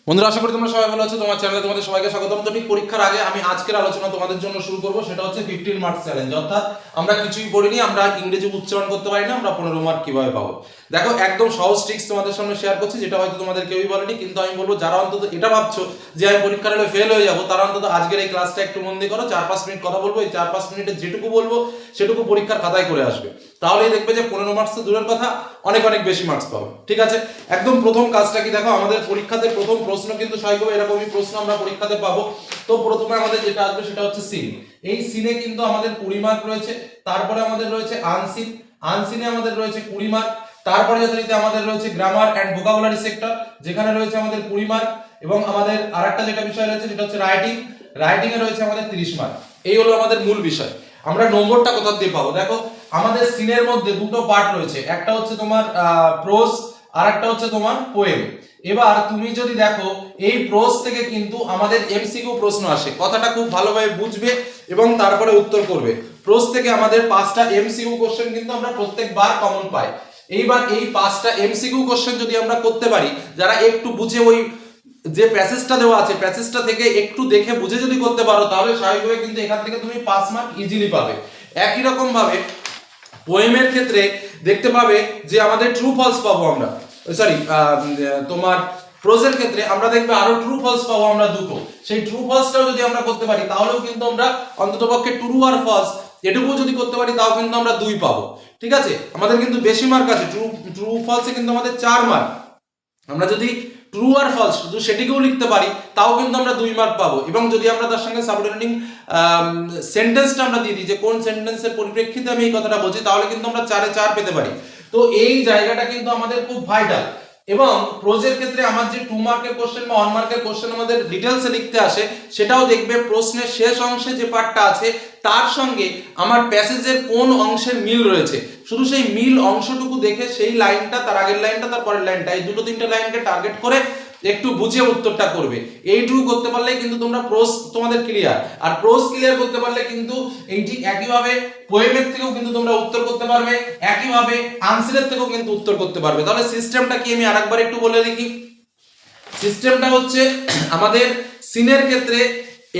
বন্ধুরা, আশা করি তোমরা সবাই ভালো আছো। তোমার চ্যানেলে তোমাদের সবাইকে স্বাগতম। তো ঠিক পরীক্ষার আগে আমি আজকের আলোচনা তোমাদের জন্য শুরু করব, সেটা হচ্ছে 15 মার্কস চ্যালেঞ্জ। অর্থাৎ আমরা কিছুই পড়িনি, আমরা ইংরেজি উচ্চারণ করতে পারি না, আমরা 15 মার্ক কিভাবে পাবো। দেখো, একদম সহজ ট্রিক্স তোমাদের সামনে শেয়ার করছি, যেটা হয়তো তোমাদের কেউই বলেনি, কিন্তু আমি বলবো যারা অন্তত এটা ভাবছো যে আমি পরীক্ষার হলে ফেল হয়ে যাবো, তারা অন্তত আজকের এই ক্লাসটা একটু মন দিয়ে করো। 4-5 মিনিট কথা বলবো, এই 4-5 মিনিটে যেটুকু বলবো সেটুকু পরীক্ষার খাতায় করে আসবে। তাহলেই দেখবে যে 15 মার্কস তো দূরের কথা, অনেক অনেক বেশি মার্কস পাবে। ঠিক আছে, একদম প্রথম কাজটা কি দেখো, আমাদের পরীক্ষাতে প্রথম প্রশ্ন কিন্তু স্বাভাবিকভাবে এরকমই প্রশ্ন আমরা পরীক্ষাতে পাবো। তো প্রথমে আমাদের যেটা আসবে সেটা হচ্ছে সিন। এই সিনে কিন্তু আমাদের 20 মার্ক রয়েছে। তারপরে আমাদের রয়েছে আনসিন, আনসিনে আমাদের রয়েছে 20 মার্ক। তারপরে যথারীতি আমাদের রয়েছে গ্রামার এন্ড ভোকাবুলারি সেক্টর, যেখানে রয়েছে আমাদের 20 মার্ক। এবং আমাদের আরেকটা যেটা বিষয় রয়েছে সেটা হচ্ছে রাইটিং, রাইটিং এ রয়েছে আমাদের 30 মার্ক। এই হলো আমাদের মূল বিষয়। আমরা নম্বরটা কোথা দিয়ে পাবো? দেখো, আমাদের সিনের মধ্যে দুটো পার্ট রয়েছে, একটা হচ্ছে তোমার প্রোজ, আর একটা হচ্ছে তোমার পোয়েম। এবার তুমি যদি দেখো, এই প্রোজ থেকে কিন্তু আমাদের এমসিকিউ প্রশ্ন আসে, কথাটা খুব ভালোভাবে বুঝবে এবং তারপরে উত্তর করবে। প্রোজ থেকে আমাদের 5টা এমসিকিউ কোশ্চেন কিন্তু আমরা প্রত্যেকবার কমন পাই। এইবার এই 5টা এমসিকিউ কোশ্চেন যদি আমরা করতে পারি, যারা একটু বুঝে ওই যে প্যাসেজটা দেওয়া আছে প্যাসেজটা থেকে একটু দেখে বুঝে যদি করতে পারো, তাহলে স্বাভাবিকভাবে কিন্তু এখান থেকে তুমি 5 মার্ক ইজিলি পাবে। একই রকম ভাবে পোয়েমের ক্ষেত্রে দেখতে পাবে যে আমাদের ট্রু ফলস পাবো আমরা, সরি তোমার প্রোজের ক্ষেত্রে আমরা দেখবে আরো ট্রু ফলস পাবো আমরা দুটো। সেই ট্রু ফলসটাও যদি আমরা করতে পারি, তাহলেও কিন্তু আমরা অন্ততপক্ষে ট্রু আর ফলস এটুকু যদি করতে পারি, তাও কিন্তু আমরা 2 পাবো। ঠিক আছে, আমাদের কিন্তু বেশি মার্ক আছে, ট্রু ট্রু ফলসে কিন্তু আমাদের 4 মার্ক। আমরা যদি ট্রু আর ফলস শুধু সেটিকেও লিখতে পারি, তাও কিন্তু আমরা 2 মার্ক পাবো। এবং যদি আমরা তার সঙ্গে সাবঅর্ডিনেটিং সেন্টেন্সটা আমরা দিয়ে দিই যে কোন সেন্টেন্সের পরিপ্রেক্ষিতে আমি এই কথাটা বলছি, তাহলে কিন্তু আমরা 4-এ 4 পেতে পারি। তো এই জায়গাটা কিন্তু আমাদের খুব ভাইটাল। এবং প্রোজের ক্ষেত্রে আমার যে 2 মার্কের কোশ্চেন বা 1 মার্কের কোশ্চেন আমাদের ডিটেলসে লিখতে আসে, সেটাও দেখবে প্রশ্নের শেষ অংশে যে পার্টটা আছে তার সঙ্গে আমার প্যাসেজের কোন অংশের মিল রয়েছে, শুধু সেই মিল অংশটুকু দেখে সেই লাইনটা, তার আগের লাইনটা, তার পরের লাইনটা, এই দুটো তিনটে লাইনকে টার্গেট করে একটু বুঝিয়ে উত্তরটা করবে। এইটুকু করতে পারলেই কিন্তু তোমরা প্রোজ তোমাদের ক্লিয়ার। আর প্রোজ ক্লিয়ার করতে পারলে কিন্তু এই ঠিক একইভাবে পোয়েমের থেকেও কিন্তু তোমরা উত্তর করতে পারবে, একইভাবে আনসারের থেকেও কিন্তু উত্তর করতে পারবে। তাহলে সিস্টেমটা কি আমি আরেকবার একটু বলে দেখি। সিস্টেমটা হচ্ছে আমাদের সিনের ক্ষেত্রে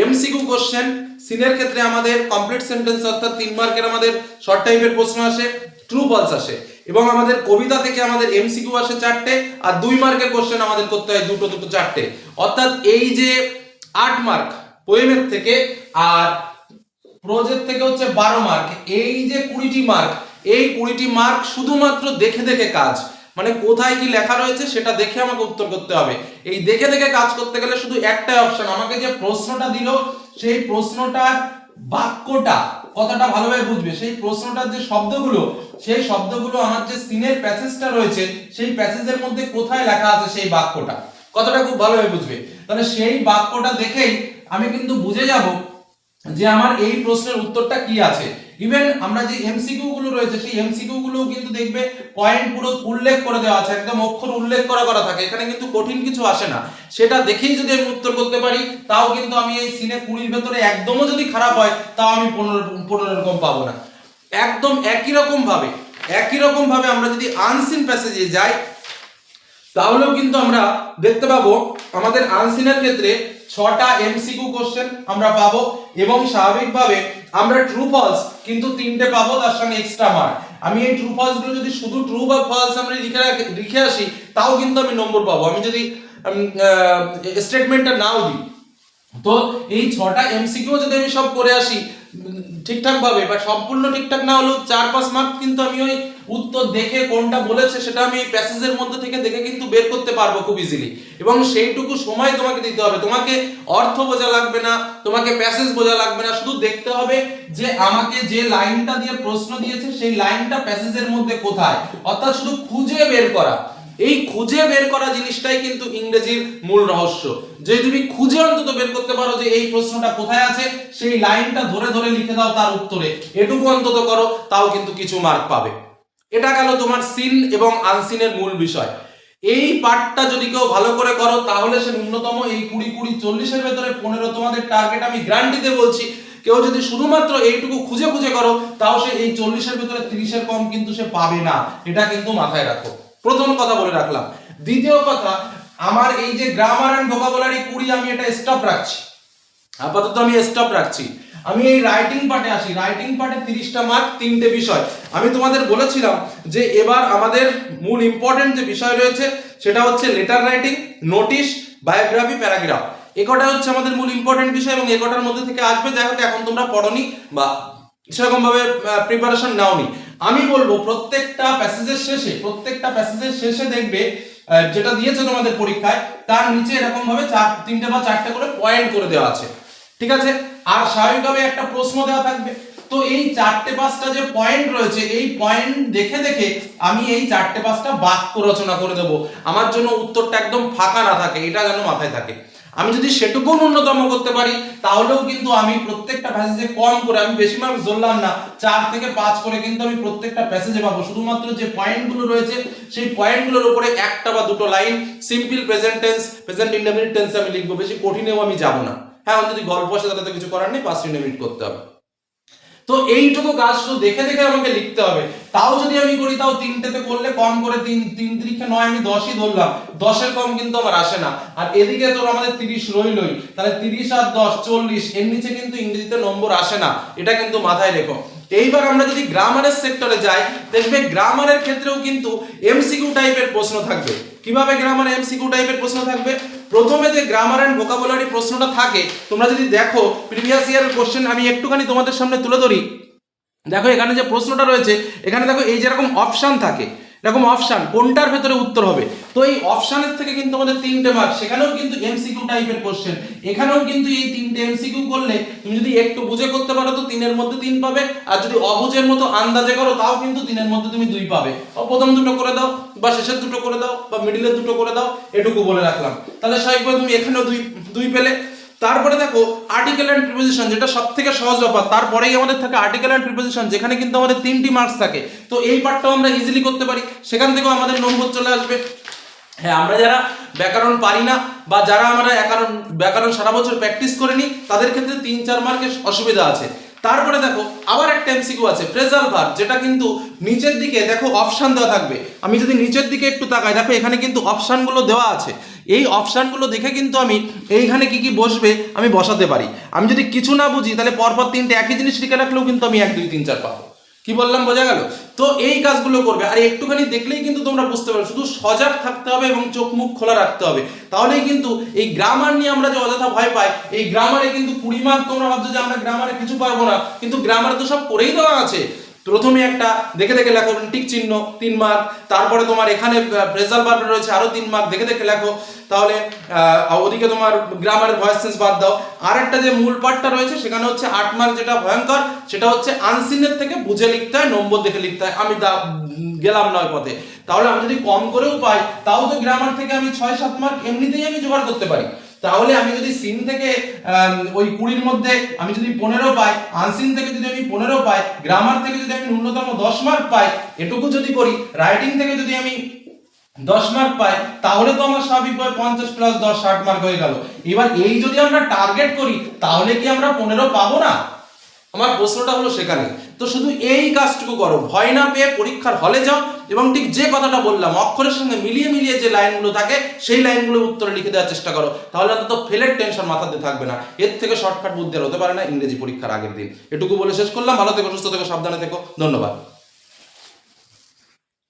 এমসিকিউ কোশ্চেন, সিনের ক্ষেত্রে আমাদের কমপ্লিট সেন্টেন্স অর্থাৎ 3 মার্কের আমাদের শর্ট টাইপের প্রশ্ন আসে, ট্রু ফলস আসে। এবং আমাদের কবিতা থেকে আমাদের এমসিকিউ আসে 4টে, আর 2 মার্কের কোশ্চেন আমাদের করতে হয় দুটো 4টে। অর্থাৎ এই যে 8 মার্ক পোয়েমের থেকে, আর প্রোজের থেকে হচ্ছে 12 মার্ক, এই যে 20টি মার্ক, এই 20টি মার্ক শুধুমাত্র দেখে দেখে কাজ, মানে কোথায় কি লেখা রয়েছে সেটা দেখে আমাকে উত্তর করতে হবে। এই দেখে দেখে কাজ করতে গেলে শুধু একটাই অপশন, আমাকে যে প্রশ্নটা দিল সেই প্রশ্নটার বাক্যটা, কথাটা ভালোভাবে বুঝবে, সেই প্রশ্নটার যে শব্দগুলো, সেই শব্দগুলো আমার যে সিনের প্যাসেজটা রয়েছে সেই প্যাসেজের মধ্যে কোথায় লেখা আছে সেই বাক্যটা, কথাটা খুব ভালোভাবে বুঝবে। তাহলে সেই বাক্যটা দেখেই আমি কিন্তু বুঝে যাব যে আমার এই প্রশ্নের উত্তরটা কি আছে। ইভেন আমরা যে এমসিকিউ গুলো রয়েছে সেই এমসিকিউ গুলো কিন্তু দেখবে পয়েন্ট পুরো উল্লেখ করে দেওয়া আছে, একদম অক্ষর উল্লেখ করা থাকে, এখানে কিন্তু কঠিন কিছু আসে না। সেটা দেখেই যদি আমি উত্তর করতে পারি, তাও কিন্তু আমি এই সিনে 20-র ভেতরে একদমও যদি খারাপ হয়, তাও আমি 15 এরকম পাবো না। একদম একই রকম ভাবে আমরা যদি আনসিন প্যাসেজে যাই, তাহলেও কিন্তু আমরা দেখতে পাবো আমাদের আনসিনের ক্ষেত্রে 6টা এমসিকিউ কোশ্চেন আমরা পাবো। এবং স্বাভাবিকভাবে আমরা ট্রু ফলস কিন্তু 3টে পাবো, তার সঙ্গে এক্সট্রা মার্ক। আমি এই ট্রু ফলস গুলো যদি শুধু ট্রু বা ফলস আমরা লিখে আসি, তাও কিন্তু আমি নম্বর পাবো। আমি যদি স্টেটমেন্টটা নাও দিই, তো এই 6টা এমসিকিউ যদি আমি সব করে আসি ঠিকঠাক ভাবে, বা সম্পূর্ণ ঠিকঠাক না হলেও 4-5 মার্ক কিন্তু আমি ওই উত্তর দেখে কোনটা বলেছে সেটা আমি এই প্যাসেজের মধ্যে থেকে দেখে কিন্তু বের করতে পারবো খুব ইজিলি। এবং সেইটুকু সময় তোমাকে দিতে হবে, তোমাকে অর্থ বোঝা লাগবে না, তোমাকে প্যাসেজ বোঝা লাগবে না, শুধু দেখতে হবে যে আমাকে যে লাইনটা দিয়ে প্রশ্ন দিয়েছে সেই লাইনটা প্যাসেজের মধ্যে কোথায়, অর্থাৎ শুধু খুঁজে বের করা। এই খুঁজে বের করা জিনিসটাই কিন্তু ইংরেজির মূল রহস্য। যে তুমি খুঁজে অন্তত বের করতে পারো যে এই প্রশ্নটা কোথায় আছে, সেই লাইনটা ধরে ধরে লিখে দাও তার উত্তরে, এটুকু অন্তত করো, তাও কিন্তু কিছু মার্ক পাবে। এটা গেল তোমার সিন এবং আনসিনের মূল বিষয়। এই পার্টটা যদি কেউ ভালো করে করো, তাহলে সে ন্যূনতম এই 20-40-এর ভেতরে 15 তোমাদের টার্গেট আমি গ্যারান্টিতে বলছি। কেউ যদি শুধুমাত্র এইটুকু খুঁজে খুঁজে করো, তাও সে এই 40-এর ভেতরে 30-এর কম কিন্তু সে পাবে না, এটা কিন্তু মাথায় রাখো। প্রথম কথা বলে রাখলাম। দ্বিতীয় কথা, আমার এই যে গ্রামার অ্যান্ড ভোকাবুলারি 20 আমি এটা স্টপ রাখছি, আপাতত আমি স্টপ রাখছি। আমি এই রাইটিং পার্টে আসি। রাইটিং পার্টে 30টা মার্ক, 3টে বিষয়। আমি তোমাদের বলেছিলাম যে এবার আমাদের মূল ইম্পর্টেন্ট যে বিষয় রয়েছে সেটা হচ্ছে letter writing, notice, biography, paragraph. একটা হচ্ছে আমাদের মূল ইম্পর্টেন্ট বিষয় এবং একটার মধ্যে থেকে আসবে। যাই হোক, এখন তোমরা পড়নি বা সেরকম ভাবে প্রিপারেশন নাওনি। আমি বলবো প্রত্যেকটা প্যাসেজের শেষে দেখবে যেটা দিয়েছে তোমাদের পরীক্ষায় তার নিচে এরকম ভাবে 3টে বা 4টে করে পয়েন্ট করে দেওয়া আছে, ঠিক আছে? আর স্বাভাবিকভাবে একটা প্রশ্ন দেওয়া থাকবে। তো এই 4টে 5টা যে পয়েন্ট রয়েছে এই পয়েন্ট দেখে দেখে আমি এই 4টে 5টা বাক্য রচনা করে দেব। আমার জন্য উত্তরটা একদম ফাঁকা না থাকে, এটা যেন মাথায় থাকে। আমি যদি সেটুকু ন্যূনতম করতে পারি তাহলেও কিন্তু আমি প্রত্যেকটা প্যাসেজে কম করে, আমি বেশি মার্ক ধরলাম না, 4 থেকে 5 করে কিন্তু আমি প্রত্যেকটা প্যাসেজে পাবো। শুধুমাত্র যে পয়েন্টগুলো রয়েছে সেই পয়েন্টগুলোর উপরে একটা বা দুটো line simple present tense, present indefinite tense আমি লিখবো। বেশি কঠিনেও আমি যাব না। হ্যাঁ, যদি গল্প আসে তাহলে তো কিছু করার নেই, 5 মিনিট করতে হবে। তো এইটুকু কাজ শুধু দেখে দেখে আমাকে লিখতে হবে। তাও যদি আমি করি তাও 3টেতে করলে কম করে 3 3 9 আমি 10ই ধরলাম, 10-এর কম কিন্তু আমার আসে না। আর এদিকে তো আমাদের 30 রইলই, তাহলে 30 আর 10 40, এর নিচে কিন্তু ইংরেজিতে নম্বর আসে না, এটা কিন্তু মাথায় রেখো। এইবার আমরা যদি গ্রামারের সেক্টরে যাই, দেখবে গ্রামারের ক্ষেত্রেও কিন্তু এমসিকিউ টাইপের প্রশ্ন থাকবে। কিভাবে গ্রামার এমসিকিউ টাইপের প্রশ্ন থাকবে? প্রথমে যে গ্রামার এন্ড ভোকাবুলারি প্রশ্নটা থাকে, তোমরা যদি দেখো প্রিভিয়াস ইয়ারের কোশ্চেন আমি একটুখানি তোমাদের সামনে তুলে ধরি। দেখো এখানে যে প্রশ্নটা রয়েছে, এখানে দেখো এই যেরকম অপশন থাকে, এরকম অপশন কোনটার ভেতরে উত্তর হবে। তো এই অপশনের থেকে কিন্তু আমাদের 3টে মার্ক, সেখানেও কিন্তু এমসিকিউ টাইপের কোশ্চেন। এখানেও কিন্তু এই 3টে এমসিকিউ করলে তুমি যদি একটু বুঝে করতে পারো তো 3-এর মধ্যে 3 পাবে, আর যদি অবুঝের মতো আন্দাজে করো তাও কিন্তু 3-এর মধ্যে তুমি 2 পাবে। প্রথম দুটো করে দাও বা শেষের দুটো করে দাও বা মিডিলের দুটো করে দাও, এটুকু বলে রাখলাম। তাহলে স্বাভাবিকভাবে তুমি এখানেও 2 পেলে। তারপরে দেখো আর্টিকেল এন্ড প্রিপোজিশন, যেটা সবথেকে সহজ ব্যাপার। তারপরেই আমাদের থাকে আর্টিকেল এন্ড প্রিপোজিশন, যেখানে কিন্তু আমাদের 3টি মার্কস থাকে। তো এই পার্টটাও আমরা ইজিলি করতে পারি, সেখান থেকেও আমাদের নম্বর চলে আসবে। হ্যাঁ, আমরা যারা ব্যাকরণ পারি না বা যারা আমরা ব্যাকরণ সারা বছর প্র্যাকটিস করিনি তাদের ক্ষেত্রে 3-4 মার্কের অসুবিধা আছে। তারপরে দেখো আবার একটা এমসিকিউ আছে ফ্রেজাল ভার্ব, যেটা কিন্তু নিচের দিকে দেখো অপশন দেওয়া থাকবে। আমি যদি নিচের দিকে একটু তাকাই, দেখো এখানে কিন্তু অপশনগুলো দেওয়া আছে। এই অপশনগুলো দেখে কিন্তু আমি এইখানে কি কি বসবে আমি বসাতে পারি। আমি যদি কিছু না বুঝি তাহলে পরপর 3টে একই জিনিস লিখে রাখলেও কিন্তু আমি 1 2 3 4 পাবো। কি বললাম, বোঝা গেল? তো এই কাজগুলো করবে। আর একটুখানি দেখলেই কিন্তু তোমরা বুঝতে পারবে, শুধু সজাগ থাকতে হবে এবং চোখ মুখ খোলা রাখতে হবে। তাহলেই কিন্তু এই গ্রামার নিয়ে আমরা যে অযথা ভয় পাই, এই গ্রামারে কিন্তু 20 মার্ক, তোমরা ভাবছো যে আমরা গ্রামারে কিছু পারবো না, কিন্তু গ্রামারে তো সব করেই দেওয়া আছে। প্রথমে একটা দেখে দেখে লেখো টিক চিহ্ন, 3 মার্ক। তারপরে তোমার এখানে ফ্রেজাল ভার্ব রয়েছে আরো 3 মার্ক, দেখে দেখে লেখো। তাহলে ওদিকে তোমার গ্রামারের ভয়েস চেঞ্জ বাদ দাও। আর একটা যে মূল পার্টটা রয়েছে সেখানে হচ্ছে 8 মার্ক, যেটা ভয়ঙ্কর, সেটা হচ্ছে আনসিনের থেকে বুঝে লিখতে হয়, নম্বর দেখে লিখতে হয়। আমি গেলাম নয় পথে, তাহলে আমি যদি কম করেও পাই তাও তো গ্রামার থেকে আমি 6-7 মার্ক এমনিতেই আমি জোগাড় করতে পারি। তাহলে আমি যদি সিন থেকে ওই 20-র মধ্যে আমি যদি 15 পাই, আনসিন থেকে যদি আমি 15 পাই, গ্রামার থেকে যদি আমি ন্যূনতম 10 মার্ক পাই, এটুকু যদি করি, রাইটিং থেকে যদি আমি 10 মার্ক পাই, তাহলে তো আমার স্বাভাবিকভাবে 50 + 10 60 মার্ক হয়ে গেল। এবার এই যদি আমরা টার্গেট করি তাহলে কি আমরা 15 পাবো না? আমার প্রশ্নটা হলো সেখানে। তো শুধু এই কাজটুকু করো, ভয় না পেয়ে পরীক্ষার হলে যাও এবং ঠিক যে কথাটা বললাম অক্ষরের সঙ্গে মিলিয়ে মিলিয়ে যে লাইনগুলো থাকে সেই লাইনগুলো উত্তরে লিখে দেওয়ার চেষ্টা করো। তাহলে অন্তত ফেলের টেনশন মাথাতে থাকবে না। এর থেকে শর্টকাট বুদ্ধি আর হতে পারে না ইংরেজি পরীক্ষার আগের দিন। এটুকু বলে শেষ করলাম। ভালো থেকো, সুস্থ থেকো, সাবধানে থেকো। ধন্যবাদ।